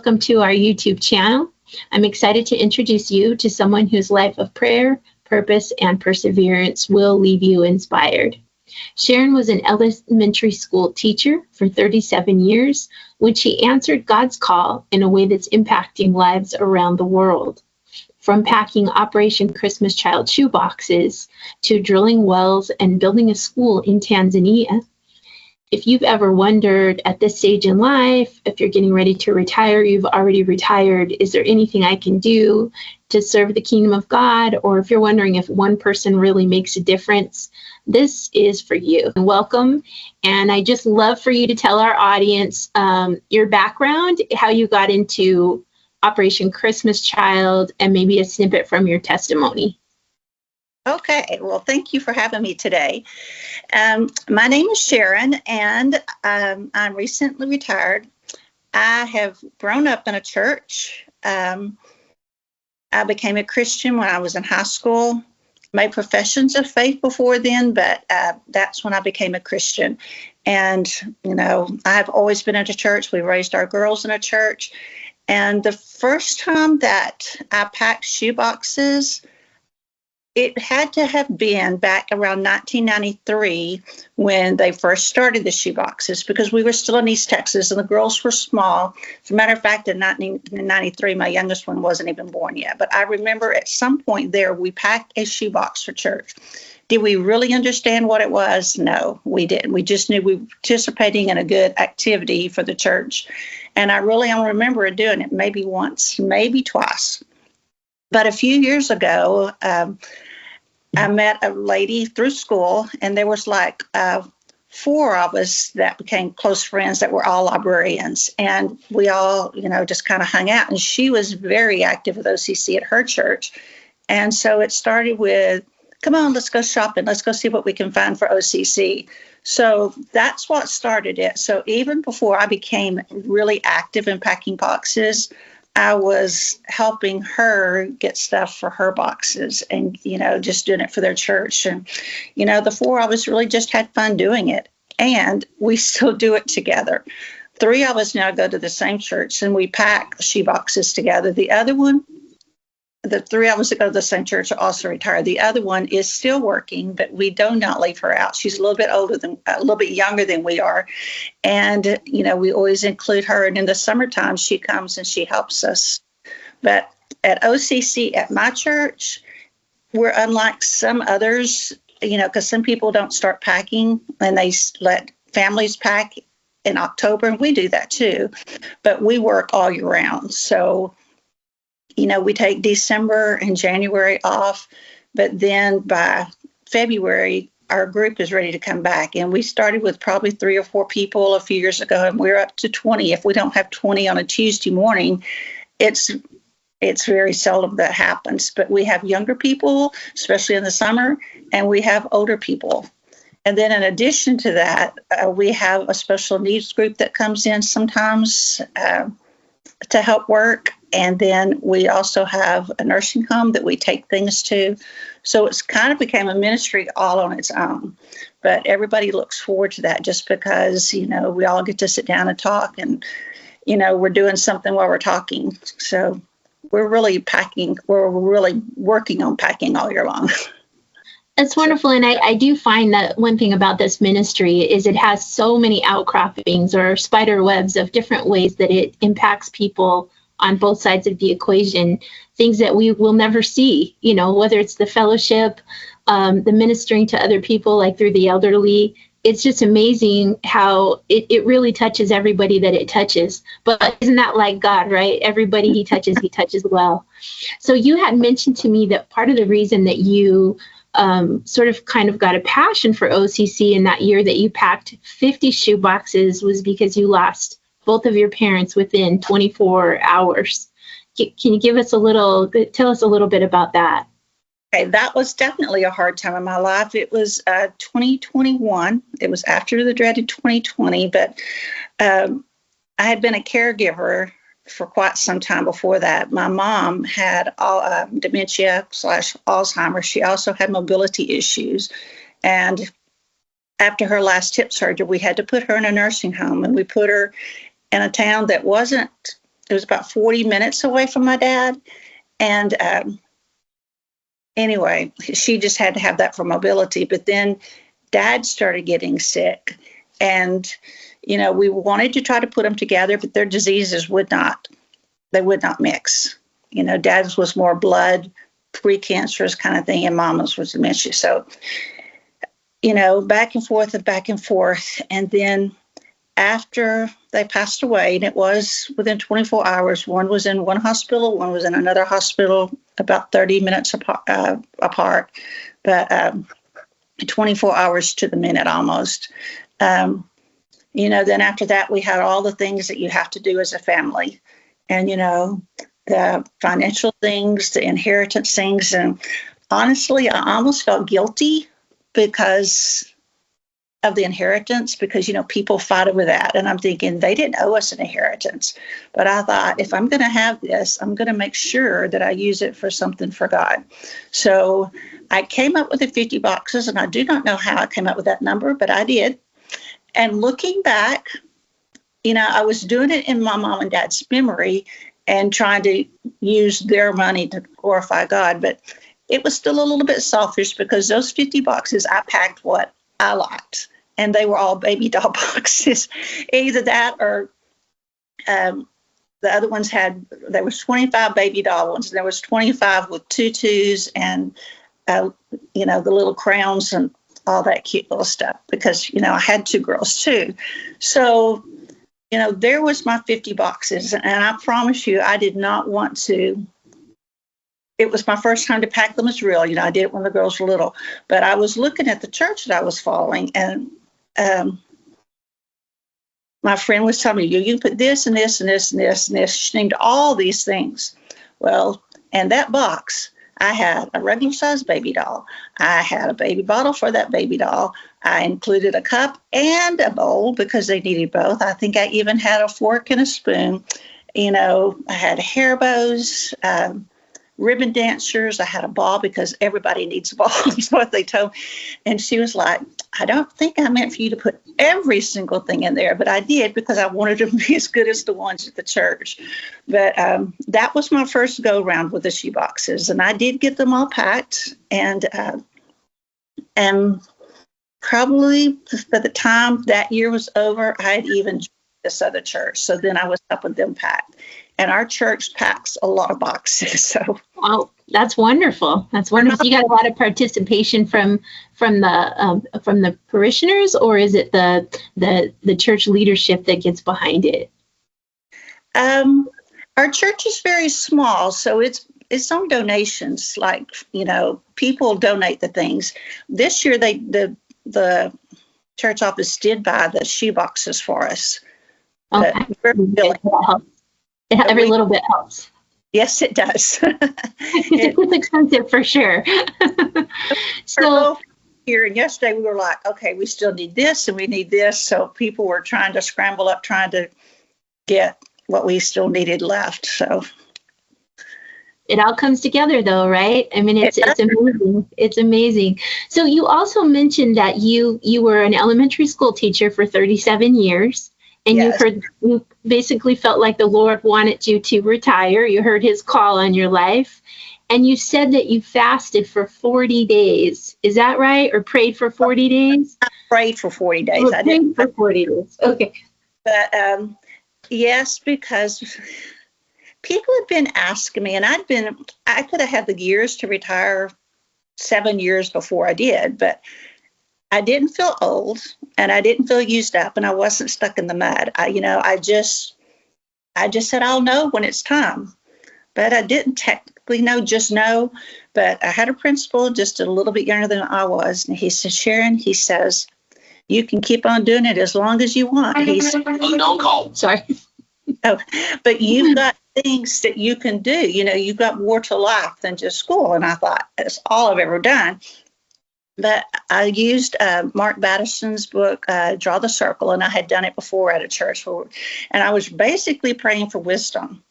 welcome to our YouTube channel. I'm excited to introduce you to someone whose life of prayer, purpose, and perseverance will leave you inspired. Sharon was an elementary school teacher for 37 years when she answered God's call in a way that's impacting lives around the world. From packing Operation Christmas Child shoeboxes to drilling wells and building a school in Tanzania. If you've ever wondered at this stage in life, if you're getting ready to retire, you've already retired, is there anything I can do to serve the kingdom of God? Or if you're wondering if one person really makes a difference, this is for you. Welcome. And I just love for you to tell our audience your background, how you got into Operation Christmas Child, and maybe a snippet from your testimony. Okay, well, thank you for having me today. My name is Sharon, and I'm recently retired. I have grown up in a church. I became a Christian when I was in high school. Made professions of faith before then, but that's when I became a Christian. And, I've always been at a church. We raised our girls in a church. And the first time that I packed shoeboxes, it had to have been back around 1993 when they first started the shoeboxes, because we were still in East Texas and the girls were small. As a matter of fact, in 1993, my youngest one wasn't even born yet. But I remember at some point there, we packed a shoebox for church. Did we really understand what it was? No, we didn't. We just knew we were participating in a good activity for the church. And I really only remember doing it maybe once, maybe twice. But a few years ago, I met a lady through school, and there was like 4 of us that became close friends that were all librarians. And we all, just kind of hung out. And she was very active with OCC at her church. And so it started with, come on, let's go shopping. Let's go see what we can find for OCC. So that's what started it. So even before I became really active in packing boxes, I was helping her get stuff for her boxes and, just doing it for their church. And, the 4 of us really just had fun doing it. And we still do it together. 3 of us now go to the same church and we pack shoeboxes together. The 3 of us that go to the same church are also retired. The other one is still working, but we do not leave her out. She's a little bit younger than we are. And, we always include her. And in the summertime, she comes and she helps us. But at OCC, at my church, we're unlike some others, because some people don't start packing and they let families pack in October. And we do that too. But we work all year round. So we take December and January off, but then by February, our group is ready to come back. And we started with probably 3 or 4 people a few years ago, and we're up to 20. If we don't have 20 on a Tuesday morning, it's very seldom that happens. But we have younger people, especially in the summer, and we have older people. And then in addition to that, we have a special needs group that comes in sometimes to help work. And then we also have a nursing home that we take things to. So it's kind of became a ministry all on its own. But everybody looks forward to that just because, we all get to sit down and talk and, we're doing something while we're talking. So we're really working on packing all year long. That's wonderful. And I do find that one thing about this ministry is it has so many outcroppings or spider webs of different ways that it impacts people on both sides of the equation, things that we will never see, whether it's the fellowship, the ministering to other people, like through the elderly. It's just amazing how it really touches everybody that it touches. But isn't that like God, right? Everybody he touches well. So you had mentioned to me that part of the reason that you sort of kind of got a passion for OCC in that year that you packed 50 shoe boxes was because you lost both of your parents within 24 hours. Can you tell us a little bit about that? Okay, that was definitely a hard time in my life. It was 2021. It was after the dreaded 2020, but I had been a caregiver for quite some time before that. My mom had dementia/Alzheimer's. She also had mobility issues. And after her last hip surgery, we had to put her in a nursing home, and we put her in a town that wasn't it was about 40 minutes away from my dad. And anyway, she just had to have that for mobility. But then Dad started getting sick. And, we wanted to try to put them together, but their diseases would not mix. Dad's was more blood, precancerous kind of thing, and Mama's was dementia. So, back and forth and back and forth. And then after they passed away, and it was within 24 hours, one was in one hospital, one was in another hospital, about 30 minutes apart, but 24 hours to the minute almost. Then after that, we had all the things that you have to do as a family. And, the financial things, the inheritance things. And honestly, I almost felt guilty because of the inheritance, because, people fight over that. And I'm thinking they didn't owe us an inheritance. But I thought, if I'm going to have this, I'm going to make sure that I use it for something for God. So I came up with the 50 boxes, and I do not know how I came up with that number, but I did. And looking back, I was doing it in my mom and dad's memory and trying to use their money to glorify God. But it was still a little bit selfish, because those 50 boxes, I packed what I liked. And they were all baby doll boxes. Either that or the other ones there was 25 baby doll ones. And there was 25 with tutus and, the little crowns and all that cute little stuff, because, I had 2 girls too. So, there was my 50 boxes. And I promise you, I did not want to. It was my first time to pack them as real. I did it when the girls were little. But I was looking at the church that I was following, and my friend was telling me, you can put this and this and this and this and this. She named all these things. Well, in that box, I had a regular sized baby doll. I had a baby bottle for that baby doll. I included a cup and a bowl because they needed both. I think I even had a fork and a spoon. I had hair bows, ribbon dancers. I had a ball because everybody needs a ball, is what they told me. And she was like, I don't think I meant for you to put every single thing in there, but I did because I wanted them to be as good as the ones at the church. But that was my first go round with the shoe boxes. And I did get them all packed. And probably by the time that year was over, I had even joined this other church. So then I was helping them pack. And our church packs a lot of boxes. So, wow, that's wonderful. That's wonderful. You got a lot of participation from the parishioners, or is it the church leadership that gets behind it? Our church is very small, so it's on donations. Like, people donate the things. This year, the church office did buy the shoe boxes for us. Okay. Every little bit helps. Yes, it does. It's expensive for sure. So here and yesterday we were like, okay, we still need this and we need this. So people were trying to scramble up, trying to get what we still needed left. So it all comes together though, right? I mean, it's amazing. It's amazing. So you also mentioned that you were an elementary school teacher for 37 years. And yes. You basically felt like the Lord wanted you to retire. You heard his call on your life. And you said that you fasted for 40 days. Is that right? Or prayed for 40 days? I prayed for 40 days. I prayed for 40 days. Okay. But yes, because people had been asking me, and I could have had the years to retire 7 years before I did, but I didn't feel old and I didn't feel used up and I wasn't stuck in the mud. I just said, I'll know when it's time, but I didn't technically know, but I had a principal just a little bit younger than I was. And he said, Sharon, he says, you can keep on doing it as long as you want. He said, don't call. Sorry. Oh, but you've got things that you can do. You've got more to life than just school. And I thought, that's all I've ever done. But I used Mark Batterson's book, Draw the Circle, and I had done it before at a church. And I was basically praying for wisdom.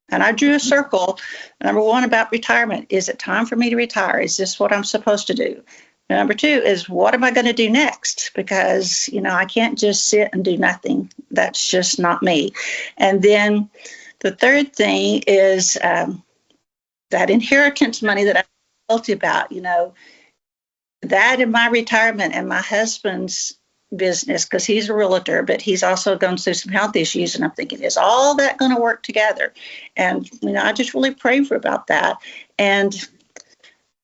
And I drew a circle, number one, about retirement. Is it time for me to retire? Is this what I'm supposed to do? And number two is, what am I going to do next? Because, I can't just sit and do nothing. That's just not me. And then The third thing is that inheritance money that I told you about, that in my retirement and my husband's business, because he's a realtor, but he's also gone through some health issues. And I'm thinking, is all that going to work together? And, I just really prayed about that. And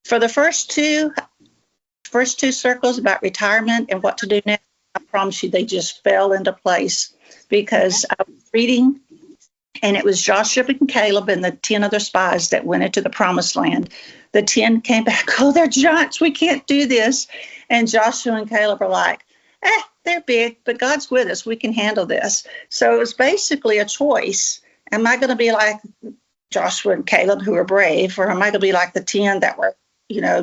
for the first two circles about retirement and what to do next, I promise you, they just fell into place because I was reading, and it was Joshua and Caleb and the 10 other spies that went into the promised land. The 10 came back, oh, they're giants, we can't do this. And Joshua and Caleb are like, they're big, but God's with us, we can handle this. So it was basically a choice. Am I going to be like Joshua and Caleb, who are brave, or am I going to be like the 10 that were,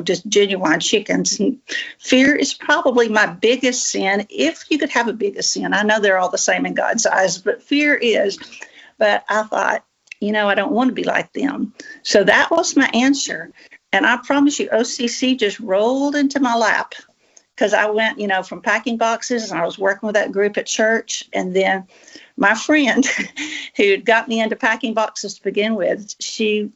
just genuine chickens? And fear is probably my biggest sin, if you could have a biggest sin. I know they're all the same in God's eyes, but fear is. But I thought, I don't want to be like them. So that was my answer. And I promise you, OCC just rolled into my lap, because I went, from packing boxes, and I was working with that group at church. And then my friend who got me into packing boxes to begin with, she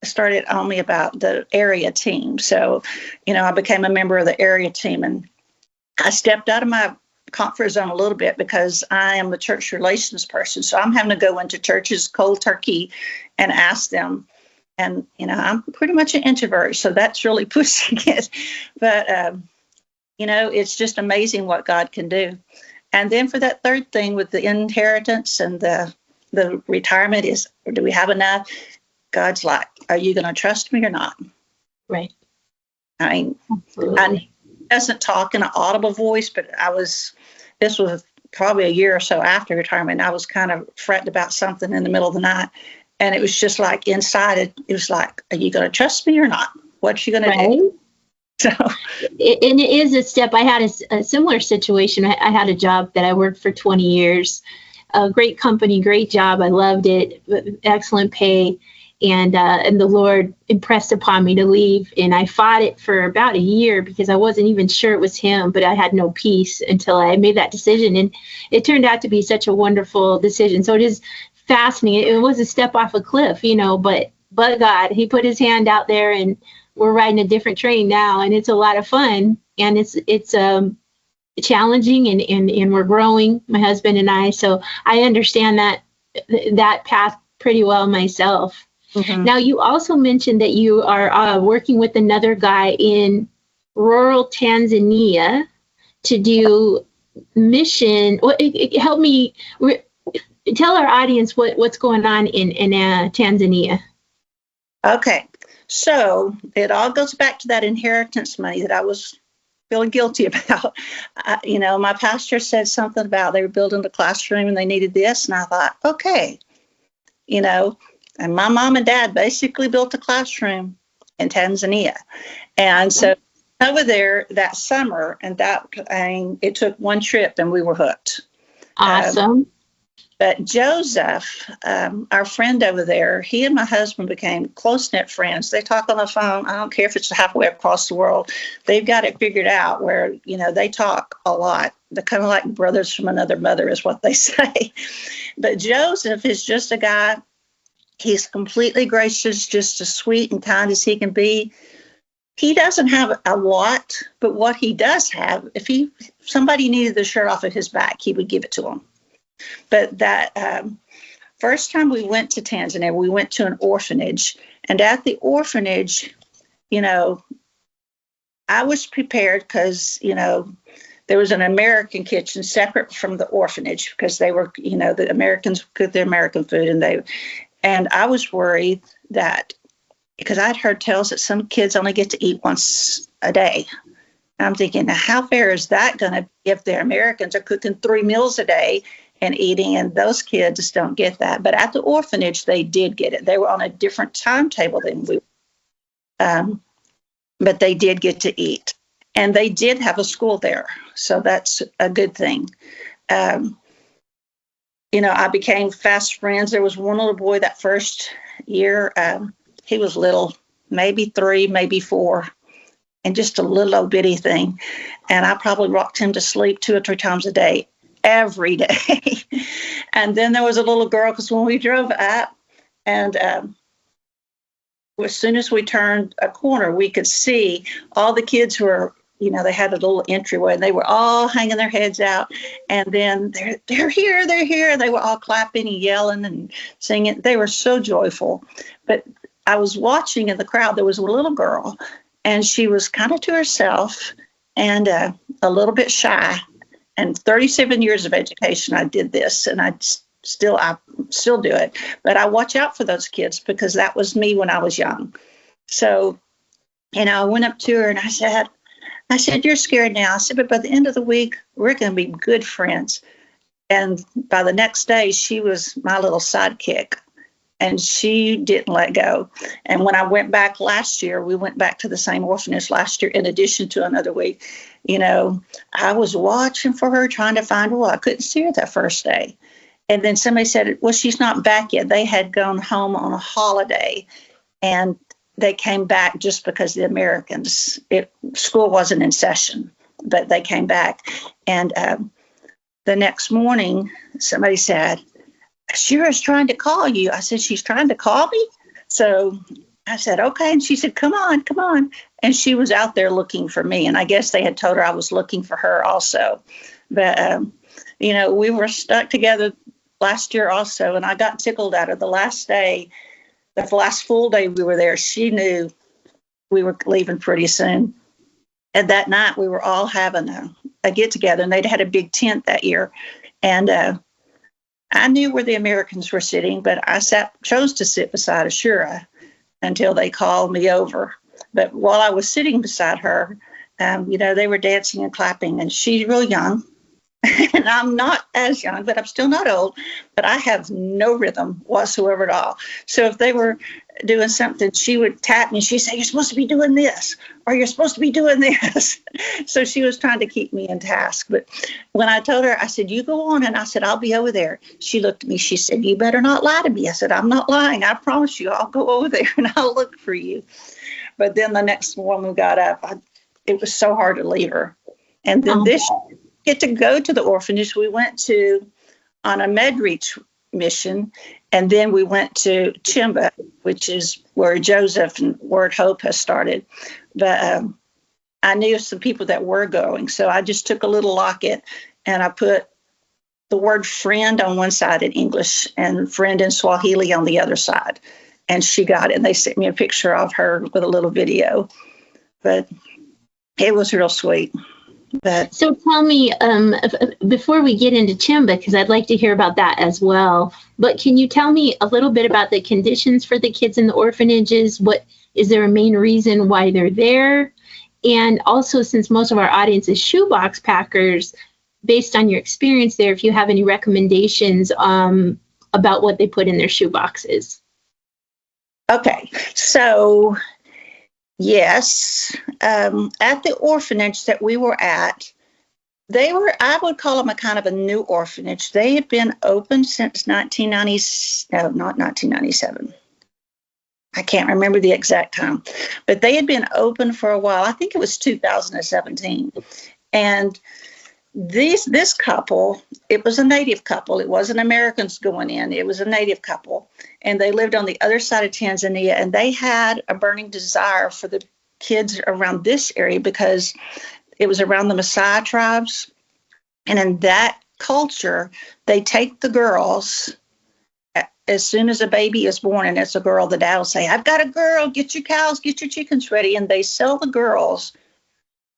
started on me about the area team. So, I became a member of the area team, and I stepped out of my comfort zone a little bit because I am a church relations person. So I'm having to go into churches cold turkey and ask them. And, I'm pretty much an introvert, so that's really pushing it. But, it's just amazing what God can do. And then for that third thing with the inheritance and the retirement is, do we have enough? God's like, are you going to trust me or not? Right. I mean, I doesn't talk in an audible voice, but this was probably a year or so after retirement. I was kind of fretting about something in the middle of the night. And it was just like inside, it was like, are you going to trust me or not? What you going to do? So, and it is a step. I had a similar situation. I had a job that I worked for 20 years, a great company, great job. I loved it, excellent pay. And the Lord impressed upon me to leave. And I fought it for about a year because I wasn't even sure it was him, but I had no peace until I made that decision. And it turned out to be such a wonderful decision. So it is fascinating. It was a step off a cliff, but God, he put his hand out there, and we're riding a different train now, and it's a lot of fun, and it's challenging, and we're growing, my husband and I. So I understand that path pretty well myself. Mm-hmm. Now, you also mentioned that you are working with another guy in rural Tanzania to do mission. Help me tell our audience what's going on in Tanzania. Okay. So it all goes back to that inheritance money that I was feeling guilty about. My pastor said something about they were building a classroom and they needed this. And I thought, okay, and my mom and dad basically built a classroom in Tanzania. And so over there that summer, and it took one trip and we were hooked. Awesome. But Joseph, our friend over there, he and my husband became close-knit friends. They talk on the phone. I don't care if it's halfway across the world. They've got it figured out where, they talk a lot. They're kind of like brothers from another mother is what they say. But Joseph is just a guy. He's completely gracious, just as sweet and kind as he can be. He doesn't have a lot, but what he does have, if somebody needed the shirt off of his back, he would give it to them. But that first time we went to Tanzania, we went to an orphanage. And at the orphanage, I was prepared because, there was an American kitchen separate from the orphanage because they were, the Americans cooked their American food. And I was worried that because I'd heard tales that some kids only get to eat once a day. And I'm thinking, now, how fair is that going to be if the Americans are cooking 3 meals a day and eating, and those kids don't get that. But at the orphanage, they did get it. They were on a different timetable than we were. But they did get to eat. And they did have a school there. So that's a good thing. I became fast friends. There was one little boy that first year. He was little, maybe 3, maybe 4, and just a little old bitty thing. And I probably rocked him to sleep 2 or 3 times a day. Every day. And then there was a little girl, because when we drove up, And as soon as we turned a corner, we could see all the kids were, they had a little entryway, and they were all hanging their heads out. And then they're here, they're here. They were all clapping and yelling and singing. They were so joyful. But I was watching in the crowd, there was a little girl, and she was kind of to herself and a little bit shy. And 37 years of education, I did this, and I still do it. But I watch out for those kids because that was me when I was young. So, I went up to her and I said, "You're scared now." I said, "But by the end of the week, we're going to be good friends." And by the next day, she was my little sidekick, and she didn't let go. And when I went back last year, we went back to the same orphanage last year, in addition to another week. I was watching for her, trying to find her. Well, I couldn't see her that first day. And then somebody said, "Well, she's not back yet." They had gone home on a holiday, and they came back just because the Americans, school wasn't in session, but they came back. And the next morning, somebody said, "Shira's trying to call you." I said, "She's trying to call me?" So I said, "Okay." And she said, "Come on, come on." And she was out there looking for me. And I guess they had told her I was looking for her also. But, we were stuck together last year also. And I got tickled at her the last day. The last full day we were there, she knew we were leaving pretty soon. And that night we were all having a get together, and they'd had a big tent that year. And I knew where the Americans were sitting, but I chose to sit beside Ashura until they called me over. But while I was sitting beside her, they were dancing and clapping, and she's real young. And I'm not as young, but I'm still not old. But I have no rhythm whatsoever at all. So if they were doing something, she would tap me. She'd say, "You're supposed to be doing this," or "You're supposed to be doing this." So she was trying to keep me in task. But when I told her, I said, "You go on." And I said, "I'll be over there." She looked at me. She said, "You better not lie to me." I said, "I'm not lying. I promise you, I'll go over there and I'll look for you." But then the next morning we got up, it was so hard to leave her. And then this get to go to the orphanage. We went on a MedReach mission, and then we went to Chimba, which is where Joseph and Word Hope has started. But I knew some people that were going, so I just took a little locket and I put the word friend on one side in English and friend in Swahili on the other side. And she got it, and they sent me a picture of her with a little video. But it was real sweet. So tell me, before we get into Chimba, because I'd like to hear about that as well, but can you tell me a little bit about the conditions for the kids in the orphanages? Is there a main reason why they're there? And also, since most of our audience is shoebox packers, based on your experience there, if you have any recommendations about what they put in their shoeboxes. Okay, so yes, at the orphanage that we were at, I would call them a kind of a new orphanage. They had been open since 1990, no, not 1997. I can't remember the exact time, but they had been open for a while. I think it was 2017. And this couple, it was a native couple. It wasn't Americans going in. It was a native couple. And they lived on the other side of Tanzania. And they had a burning desire for the kids around this area because it was around the Maasai tribes. And in that culture, they take the girls as soon as a baby is born and it's a girl, the dad will say, "I've got a girl, get your cows, get your chickens ready." And they sell the girls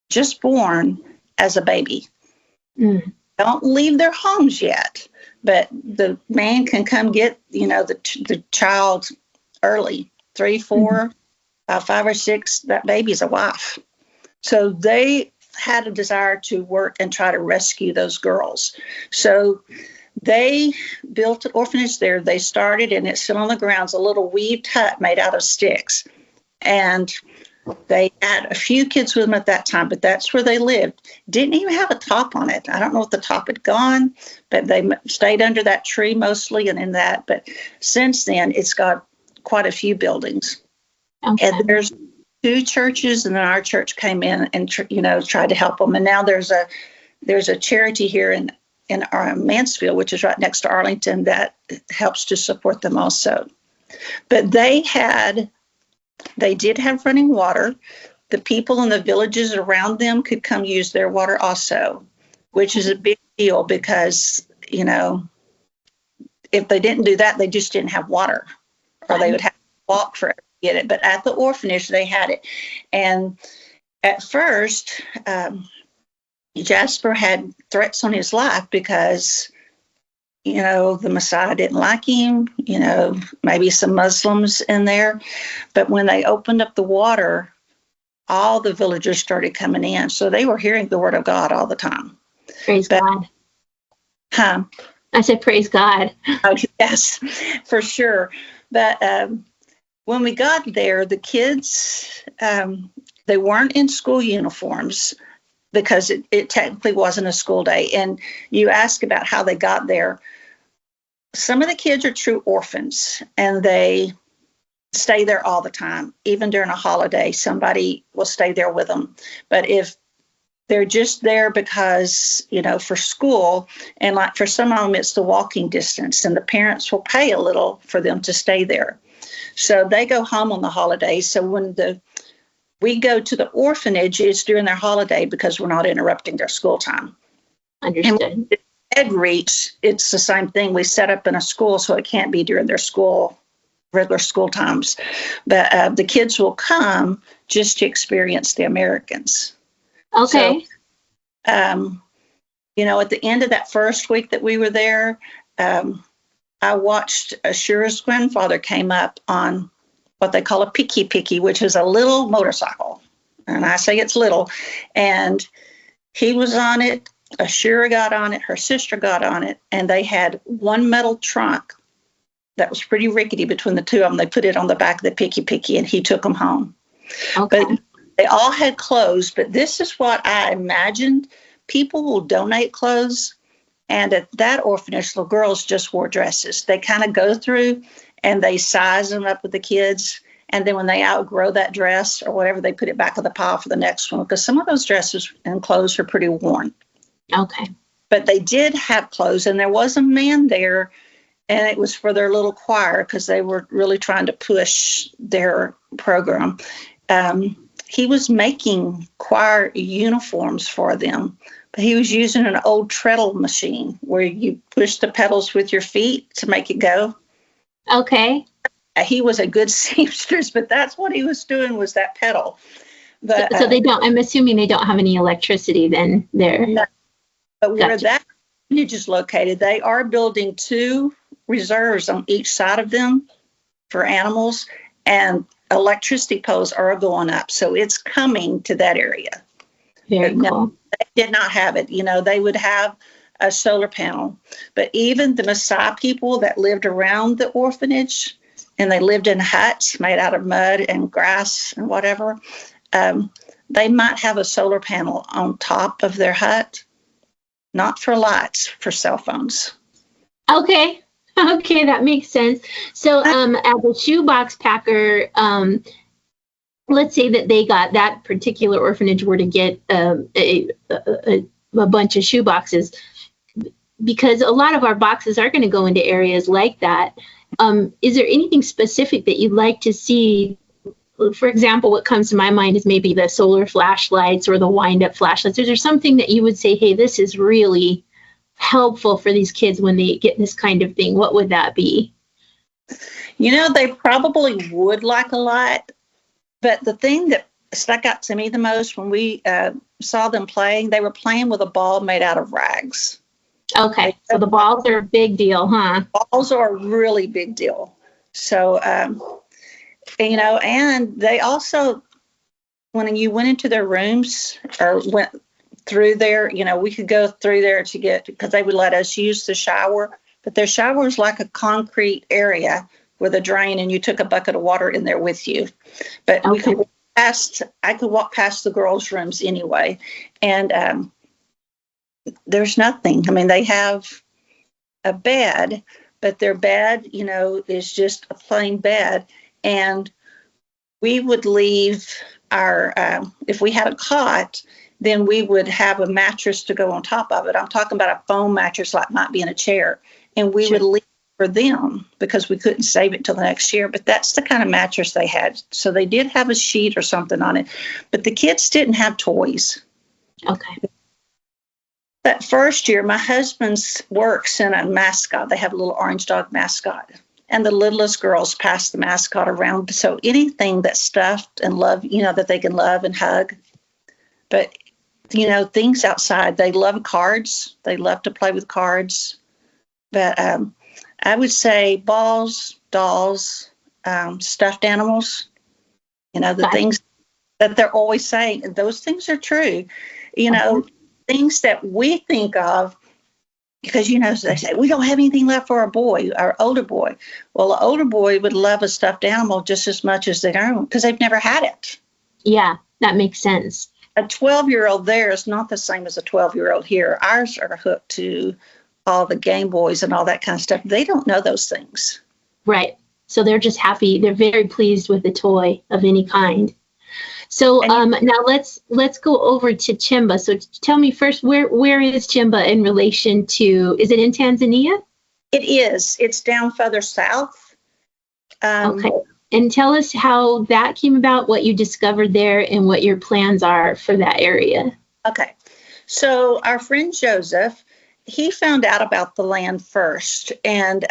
just born as a baby. Don't leave their homes yet, but the man can come get, the child early, 3, 4, 5 or 6, that baby's a wife. So they had a desire to work and try to rescue those girls. So they built an orphanage there. They started, and it's still on the grounds, a little weaved hut made out of sticks. And they had a few kids with them at that time, but that's where they lived. Didn't even have a top on it. I don't know if the top had gone, but they stayed under that tree mostly and in that. But since then, it's got quite a few buildings. Okay. And there's 2 churches, and then our church came in and tried to help them. And now there's a charity here in Mansfield, which is right next to Arlington, that helps to support them also. But they did have running water. The people in the villages around them could come use their water also, which is a big deal because, if they didn't do that, they just didn't have water, or they would have to walk forever to get it. But at the orphanage, they had it. And at first, Jasper had threats on his life because, the Messiah didn't like him, maybe some Muslims in there. But when they opened up the water, all the villagers started coming in. So they were hearing the word of God all the time. Praise God. Huh? I said, praise God. Oh, yes, for sure. But when we got there, the kids, they weren't in school uniforms because it technically wasn't a school day. And you ask about how they got there. Some of the kids are true orphans, and they stay there all the time. Even during a holiday, somebody will stay there with them. But if they're just there because, for school, and like for some of them, it's the walking distance, and the parents will pay a little for them to stay there. So they go home on the holidays. So when we go to the orphanage, it's during their holiday because we're not interrupting their school time. Understood. And Reach, it's the same thing. We set up in a school, so it can't be during their regular school times. But the kids will come just to experience the Americans. Okay. So, at the end of that first week that we were there, I watched Ashura's grandfather came up on what they call a picky, which is a little motorcycle. And I say it's little. And he was on it. Ashura got on it. Her sister got on it. And they had one metal trunk that was pretty rickety between the two of them. They put it on the back of the picky, and he took them home. Okay. But they all had clothes. But this is what I imagined. People will donate clothes. And at that orphanage, little girls just wore dresses. They kind of go through and they size them up with the kids. And then when they outgrow that dress or whatever, they put it back in the pile for the next one, because some of those dresses and clothes are pretty worn. Okay. But they did have clothes, and there was a man there, and it was for their little choir because they were really trying to push their program. He was making choir uniforms for them, but he was using an old treadle machine where you push the pedals with your feet to make it go. Okay. He was a good seamstress, but that's what he was doing, was that pedal. But, so they don't, I'm assuming they don't have any electricity then there. No, but where Gotcha. that orphanage is located, they are building 2 reserves on each side of them for animals, and electricity poles are going up. So it's coming to that area. Very But cool. no, they did not have it. They would have a solar panel. But even the Maasai people that lived around the orphanage, and they lived in huts made out of mud and grass and whatever, they might have a solar panel on top of their hut, not for lights, for cell phones. Okay. Okay, that makes sense. So as a shoebox packer, let's say that they got that particular orphanage were to get a bunch of shoe boxes, because a lot of our boxes are going to go into areas like that. Is there anything specific that you'd like to see? For example, what comes to my mind is maybe the solar flashlights or the wind-up flashlights. Is there something that you would say, hey, this is really helpful for these kids when they get this kind of thing? What would that be? They probably would like a lot. But the thing that stuck out to me the most when we saw them playing, they were playing with a ball made out of rags. Okay, so the balls are a big deal, huh? Balls are a really big deal. So, and they also, when you went into their rooms or went through there, we could go through there because they would let us use the shower. But their shower is like a concrete area with a drain, and you took a bucket of water in there with you. But Okay. I could walk past the girls' rooms anyway, and there's nothing. I mean, they have a bed, but their bed, is just a plain bed. And we would leave our, if we had a cot, then we would have a mattress to go on top of it. I'm talking about a foam mattress like might be in a chair. And we would leave for them because we couldn't save it till the next year. But that's the kind of mattress they had. So they did have a sheet or something on it. But the kids didn't have toys. Okay. That first year, my husband's work sent a mascot. They have a little orange dog mascot. And the littlest girls passed the mascot around. So anything that's stuffed and love, that they can love and hug. But, things outside, they love cards. They love to play with cards. But I would say balls, dolls, stuffed animals, the things that they're always saying. And those things are true. Things that we think of, because, they say, we don't have anything left for our older boy. Well, the older boy would love a stuffed animal just as much as their own because they've never had it. Yeah, that makes sense. A 12-year-old there is not the same as a 12-year-old here. Ours are hooked to all the Game Boys and all that kind of stuff. They don't know those things. Right. So they're just happy. They're very pleased with a toy of any kind. So now let's go over to Chimba. So tell me first, where is Chimba in relation to, is it in Tanzania? It is. It's down further south. Okay. And tell us how that came about, what you discovered there, and what your plans are for that area. Okay. So our friend Joseph, he found out about the land first, and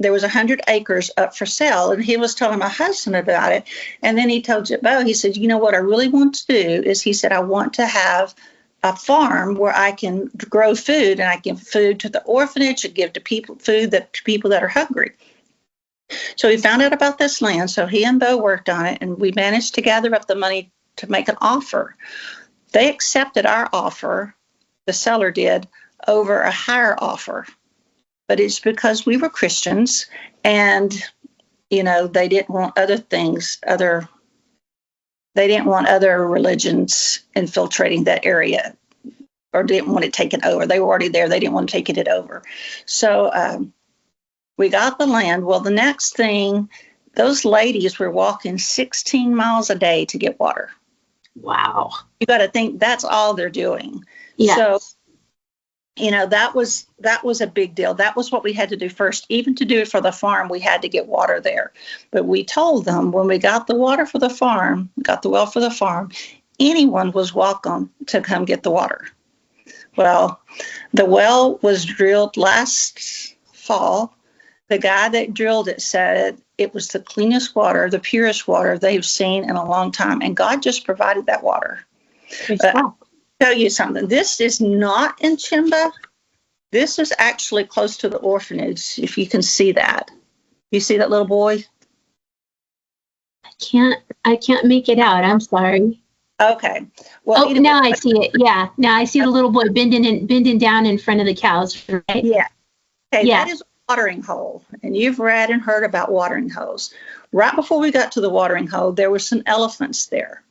there was 100 acres up for sale, and he was telling my husband about it. And then he told Bo, he said, what I really want to do is, he said, I want to have a farm where I can grow food, and I give food to the orphanage and give to people food to people that are hungry. So he found out about this land. So he and Bo worked on it, and we managed to gather up the money to make an offer. They accepted our offer, the seller did, over a higher offer. But it's because we were Christians, and, they didn't want other things, they didn't want other religions infiltrating that area, or didn't want it taken over. They were already there. They didn't want to take it over. So we got the land. Well, the next thing, those ladies were walking 16 miles a day to get water. Wow. You got to think that's all they're doing. Yes. So, that was a big deal. That was what we had to do first. Even to do it for the farm, we had to get water there. But we told them when we got the water for the farm, got the well for the farm, anyone was welcome to come get the water. Well, the well was drilled last fall. The guy that drilled it said it was the cleanest water, the purest water they've seen in a long time. And God just provided that water. I'll tell you something. This is not in Chimba. This is actually close to the orphanage, if you can see that. You see that little boy? I can't make it out. I'm sorry. Okay. Well, now I see it. Yeah. Now I see the little boy bending down in front of the cows, right? Yeah. Okay. Yeah. That is a watering hole. And you've read and heard about watering holes. Right before we got to the watering hole, there were some elephants there.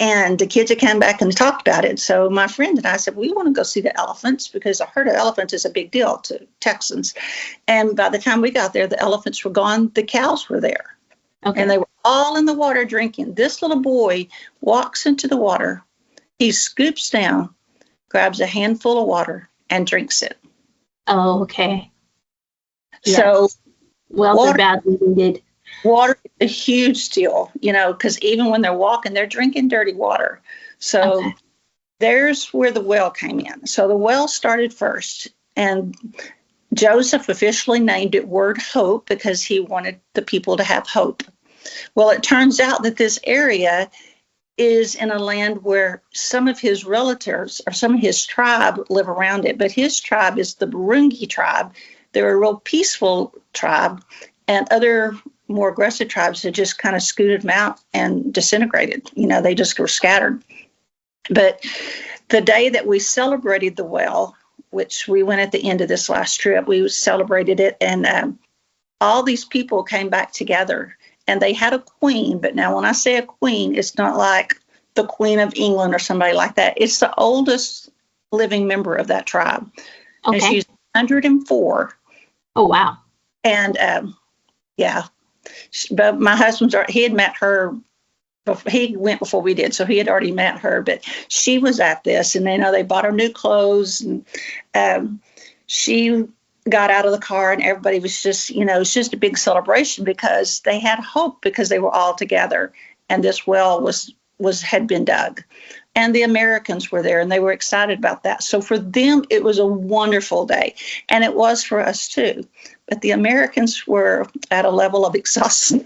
And the kids had come back and talked about it. So my friend and I said, we want to go see the elephants because a herd of elephants is a big deal to Texans. And by the time we got there, the elephants were gone. The cows were there. Okay. And they were all in the water drinking. This little boy walks into the water. He scoops down, grabs a handful of water, and drinks it. Oh, okay. So yes. Well, they're badly needed. Water is a huge deal, because even when they're walking, they're drinking dirty water. So There's where the well came in. So the well started first, and Joseph officially named it Word Hope because he wanted the people to have hope. Well, it turns out that this area is in a land where some of his relatives or some of his tribe live around it, but his tribe is the Burungi tribe. They're a real peaceful tribe, and other more aggressive tribes had just kind of scooted them out and disintegrated. They just were scattered. But the day that we celebrated the well, which we went at the end of this last trip, we celebrated it, and all these people came back together, and they had a queen. But now when I say a queen, it's not like the Queen of England or somebody like that. It's the oldest living member of that tribe. Okay. And she's 104. Oh, wow. And yeah. But my husband's, he had met her, he went before we did, so he had already met her, but she was at this, and they bought her new clothes, and she got out of the car, and everybody was just, it's just a big celebration because they had hope because they were all together, and this well had been dug, and the Americans were there, and they were excited about that. So for them, it was a wonderful day, and it was for us too. But the Americans were at a level of exhaustion.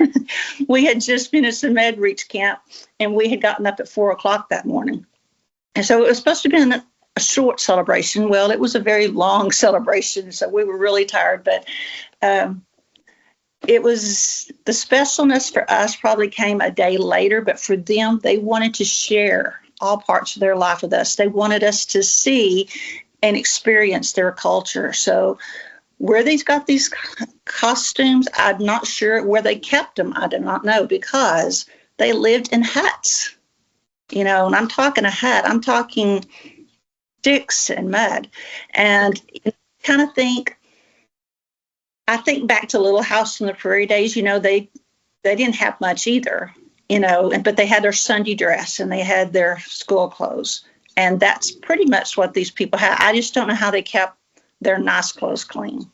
We had just finished the Med Reach camp, and we had gotten up at 4:00 that morning, and so it was supposed to be a short celebration. Well, it was a very long celebration, so we were really tired, but it was, the specialness for us probably came a day later, but for them, they wanted to share all parts of their life with us. They wanted us to see and experience their culture. So where they got these costumes, I'm not sure. Where they kept them, I do not know, because they lived in huts, and I'm talking a hut, I'm talking sticks and mud. And I think back to Little House on the Prairie days, they didn't have much either, but they had their Sunday dress and they had their school clothes. And that's pretty much what these people had. I just don't know how they kept their nice clothes clean.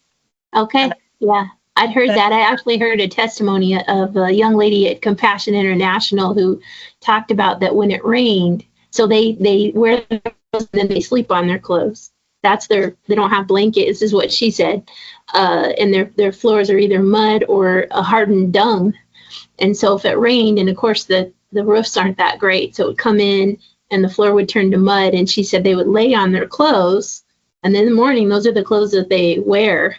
Okay. Yeah. I'd heard that. I actually heard a testimony of a young lady at Compassion International who talked about that when it rained, so they wear their clothes and then they sleep on their clothes. They don't have blankets, is what she said. And their floors are either mud or a hardened dung. And so if it rained, and of course the roofs aren't that great, so it would come in and the floor would turn to mud. And she said they would lay on their clothes, and then in the morning, those are the clothes that they wear.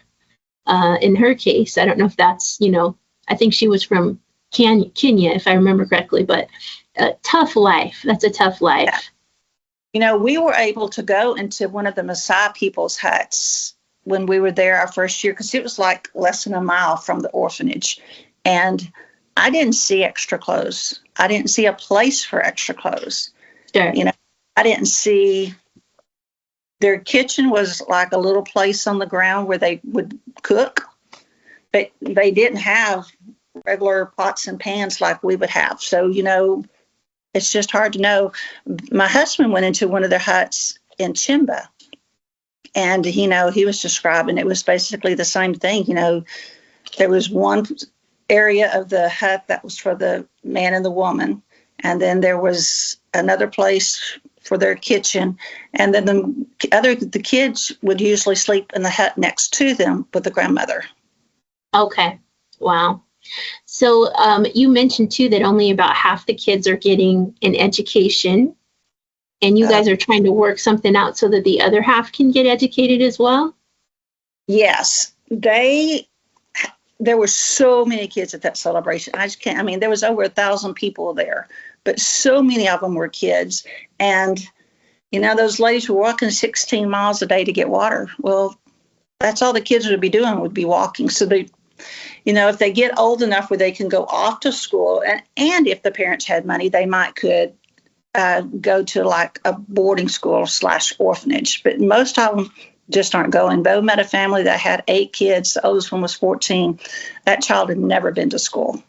In her case, I don't know if that's, I think she was from Kenya, if I remember correctly, but tough life. That's a tough life. We were able to go into one of the Maasai people's huts when we were there our first year, because it was like less than a mile from the orphanage. And I didn't see extra clothes. I didn't see a place for extra clothes. Sure. I didn't see, their kitchen was like a little place on the ground where they would cook, but they didn't have regular pots and pans like we would have. So, it's just hard to know. My husband went into one of their huts in Chimba, and, he was describing, it was basically the same thing. There was one area of the hut that was for the man and the woman, and then there was another place for their kitchen, and then the kids would usually sleep in the hut next to them with the grandmother. Okay. Wow. So you mentioned too that only about half the kids are getting an education, and you guys are trying to work something out so that the other half can get educated as well? Yes. There were so many kids at that celebration. I just can't, there was over 1,000 people there, but so many of them were kids. And, those ladies were walking 16 miles a day to get water. Well, that's all the kids would be doing, would be walking. So they, if they get old enough where they can go off to school, and if the parents had money, they could go to like a boarding school / orphanage. But most of them just aren't going. Bo met a family that had 8 kids. The oldest one was 14. That child had never been to school.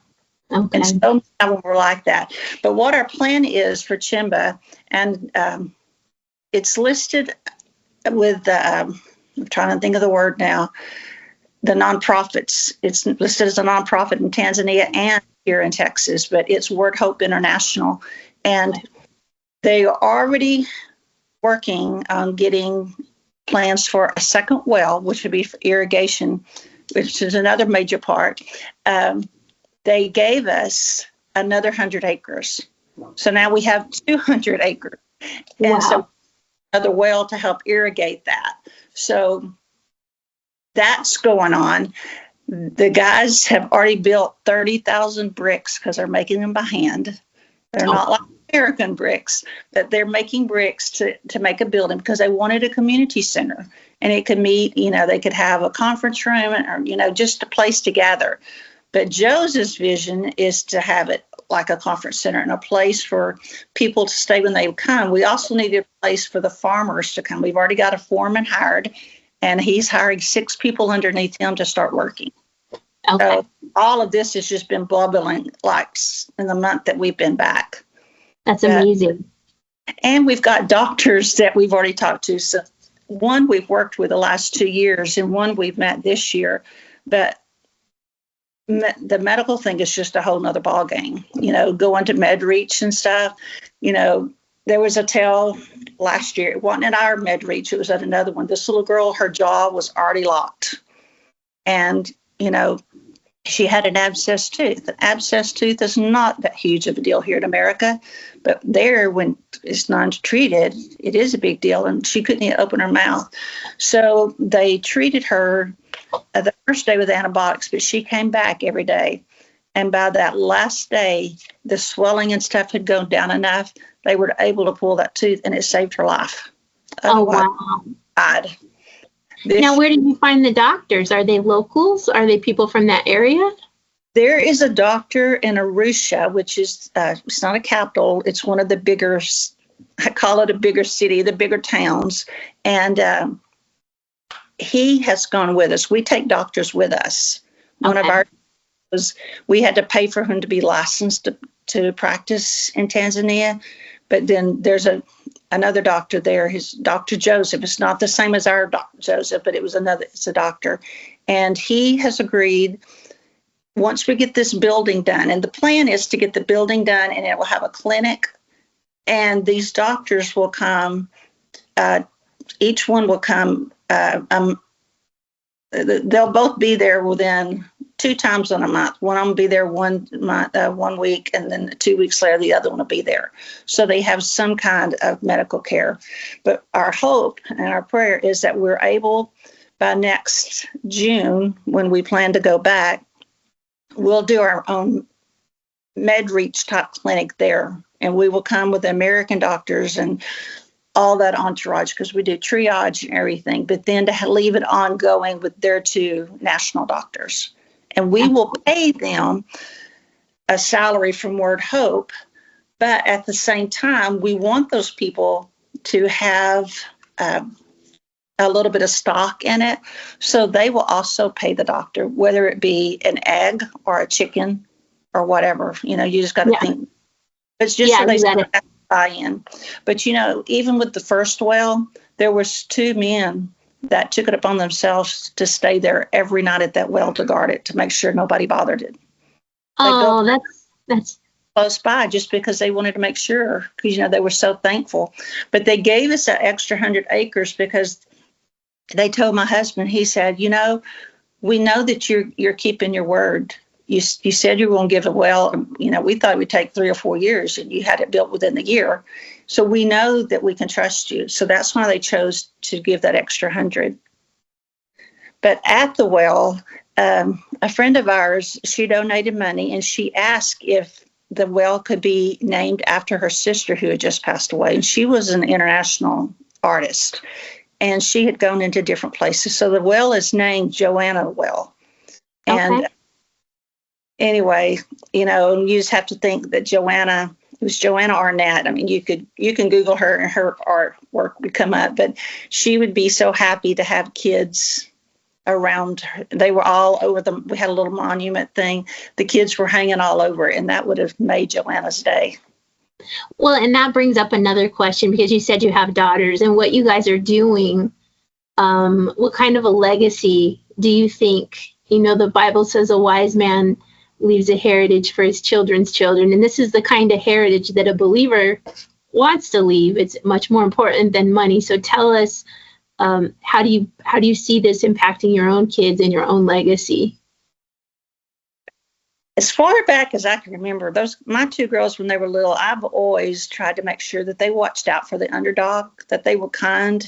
Okay. And so many of them were like that. But what our plan is for Chimba, and it's listed with, I'm trying to think of the word now, the nonprofits. It's listed as a nonprofit in Tanzania and here in Texas, but it's Word Hope International. And they are already working on getting plans for a second well, which would be for irrigation, which is another major part. They gave us another 100 acres. So now we have 200 acres. Wow. And so another well to help irrigate that. So that's going on. The guys have already built 30,000 bricks because they're making them by hand. They're not like American bricks, but they're making bricks to make a building because they wanted a community center, and it could meet, they could have a conference room or, just a place to gather. But Joe's vision is to have it like a conference center and a place for people to stay when they come. We also need a place for the farmers to come. We've already got a foreman hired, and he's hiring 6 people underneath him to start working. Okay. So all of this has just been bubbling like in the month that we've been back. That's amazing. And we've got doctors that we've already talked to. So one we've worked with the last 2 years and one we've met this year. But the medical thing is just a whole nother ball game, going to MedReach and stuff. There was a tale last year. It wasn't at our MedReach. It was at another one. This little girl, her jaw was already locked. And, she had an abscessed tooth. An abscessed tooth is not that huge of a deal here in America. But there, when it's non-treated, it is a big deal. And she couldn't even open her mouth. So they treated her the first day with antibiotics, but she came back every day. And by that last day, the swelling and stuff had gone down enough, they were able to pull that tooth, and it saved her life. Oh, wow. Died. Now, where did you find the doctors? Are they locals? Are they people from that area? There is a doctor in Arusha, which is, it's not a capital. It's one of the bigger, I call it a bigger city, the bigger towns. And he has gone with us. We take doctors with us. One of our, we had to pay for him to be licensed to practice in Tanzania. But then there's another doctor there, his Dr. Joseph. It's not the same as our Dr. Joseph, but it's a doctor. And he has agreed, once we get this building done, and the plan is to get the building done, and it will have a clinic, and these doctors will come, each one will come, they'll both be there within 2 times in a month. One of them will be there 1 month, 1 week, and then 2 weeks later, the other one will be there. So they have some kind of medical care. But our hope and our prayer is that we're able, by next June, when we plan to go back, we'll do our own MedReach type clinic there. And we will come with American doctors and all that entourage, because we do triage and everything, but then to leave it ongoing with their 2 national doctors. And we will pay them a salary from Word Hope, but at the same time, we want those people to have a little bit of stock in it. So they will also pay the doctor, whether it be an egg or a chicken or whatever. You just got to think. It's just so they buy in. But, even with the first well, there was 2 men that took it upon themselves to stay there every night at that well to guard it, to make sure nobody bothered it. That's close by, just because they wanted to make sure, because, they were so thankful. But they gave us that extra 100 acres because they told my husband, he said, we know that you're keeping your word. You said you were going to give it well. We thought it would take 3 or 4 years, and you had it built within the year. So we know that we can trust you. So that's why they chose to give that extra 100. But at the well, a friend of ours, she donated money, and she asked if the well could be named after her sister who had just passed away. And she was an international artist, and she had gone into different places. So the well is named Joanna Well. And anyway, you just have to think that it was Joanna Arnett. I mean, you can Google her and her artwork would come up, but she would be so happy to have kids around her. They were all over we had a little monument thing. The kids were hanging all over, and that would have made Joanna's day. Well, and that brings up another question, because you said you have daughters, and what you guys are doing, what kind of a legacy do you think? The Bible says a wise man leaves a heritage for his children's children. And this is the kind of heritage that a believer wants to leave. It's much more important than money. So tell us, how do you see this impacting your own kids and your own legacy? As far back as I can remember, my 2 girls, when they were little, I've always tried to make sure that they watched out for the underdog, that they were kind.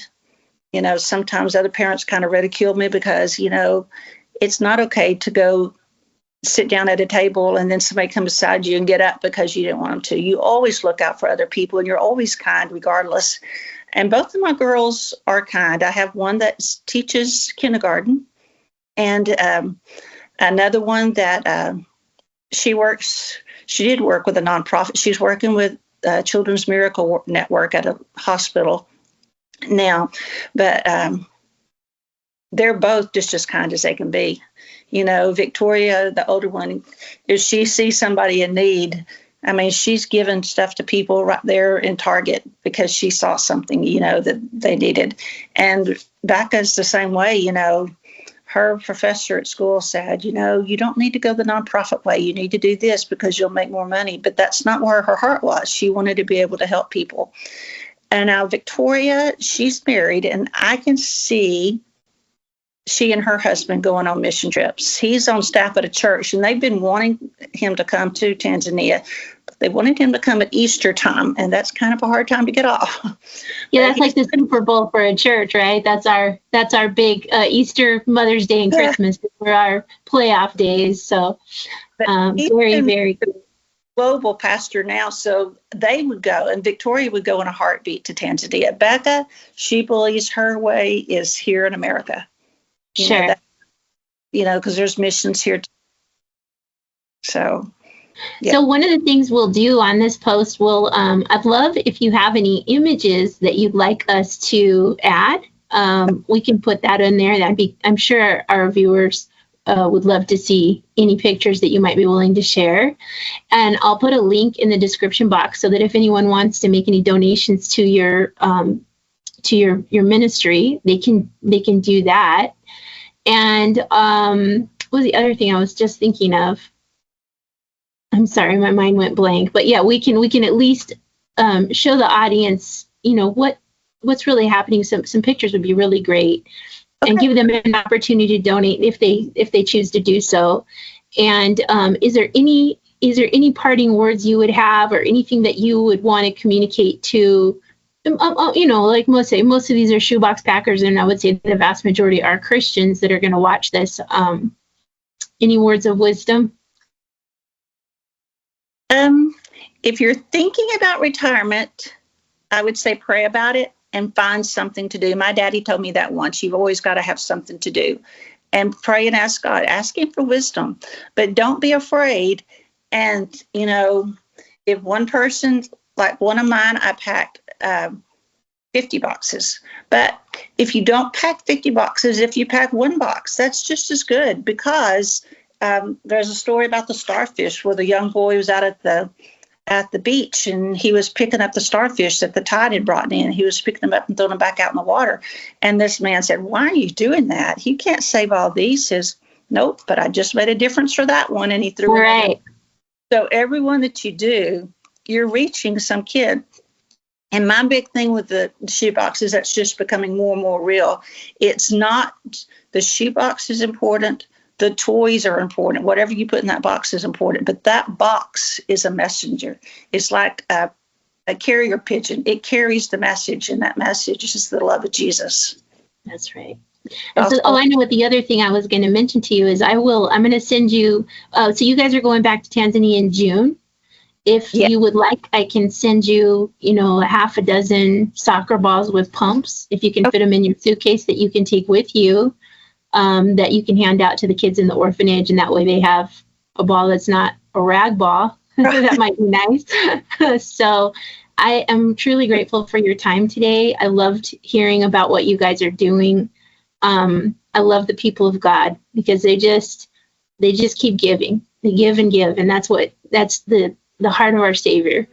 Sometimes other parents kind of ridiculed me because, it's not okay to go sit down at a table and then somebody comes beside you and get up because you didn't want them to. You always look out for other people, and you're always kind regardless. And both of my girls are kind. I have one that teaches kindergarten, and another one that she did work with a nonprofit. She's working with Children's Miracle Network at a hospital now, but they're both just as kind as they can be. Victoria, the older one, if she sees somebody in need, I mean, she's given stuff to people right there in Target because she saw something, that they needed. And Becca's the same way, her professor at school said, you don't need to go the nonprofit way. You need to do this because you'll make more money. But that's not where her heart was. She wanted to be able to help people. And now Victoria, she's married, and I can see she and her husband going on mission trips. He's on staff at a church, and they've been wanting him to come to Tanzania. But they wanted him to come at Easter time, and that's kind of a hard time to get off. Yeah, that's like the Super Bowl for a church, right? That's our big Easter, Mother's Day, and Christmas were our playoff days. So very, very good. Global pastor now, so they would go, and Victoria would go in a heartbeat to Tanzania. Becca, she believes her way is here in America. Sure. Because there's missions here. So, yeah. So one of the things we'll do on this post, I'd love if you have any images that you'd like us to add. We can put that in there. I'm sure our viewers would love to see any pictures that you might be willing to share. And I'll put a link in the description box so that if anyone wants to make any donations to your ministry, they can do that. And what was the other thing I was just thinking of? I'm sorry, my mind went blank. But yeah, we can at least show the audience, what's really happening. Some pictures would be really great. Okay. And give them an opportunity to donate if they choose to do so. And is there any parting words you would have, or anything that you would want to communicate to? Like most of these are shoebox packers, and I would say the vast majority are Christians that are going to watch this. Any words of wisdom? If you're thinking about retirement, I would say pray about it and find something to do. My daddy told me that once. You've always got to have something to do. And pray and ask God. Ask him for wisdom. But don't be afraid. And, if one person, like one of mine, I packed 50 boxes. But if you don't pack 50 boxes, if you pack one box, that's just as good. Because there's a story about the starfish where the young boy was out at the beach, and he was picking up the starfish that the tide had brought in. He was picking them up and throwing them back out in the water. And this man said, "Why are you doing that? You can't save all these." He says, "Nope, but I just made a difference for that one." And he threw it in. So everyone that you do, you're reaching some kid. And my big thing with the shoebox is that's just becoming more and more real. It's not the shoebox is important. The toys are important. Whatever you put in that box is important. But that box is a messenger. It's like a carrier pigeon. It carries the message, and that message is the love of Jesus. That's right. And so, I know what the other thing I was going to mention to you is I'm going to send you, so you guys are going back to Tanzania in June. If you would like, I can send you, a half a dozen soccer balls with pumps, if you can fit them in your suitcase that you can take with you. That you can hand out to the kids in the orphanage, and that way they have a ball that's not a rag ball. That might be nice. So I am truly grateful for your time today. I loved hearing about what you guys are doing. I love the people of God because they just keep giving. They give and give, and that's the heart of our Savior.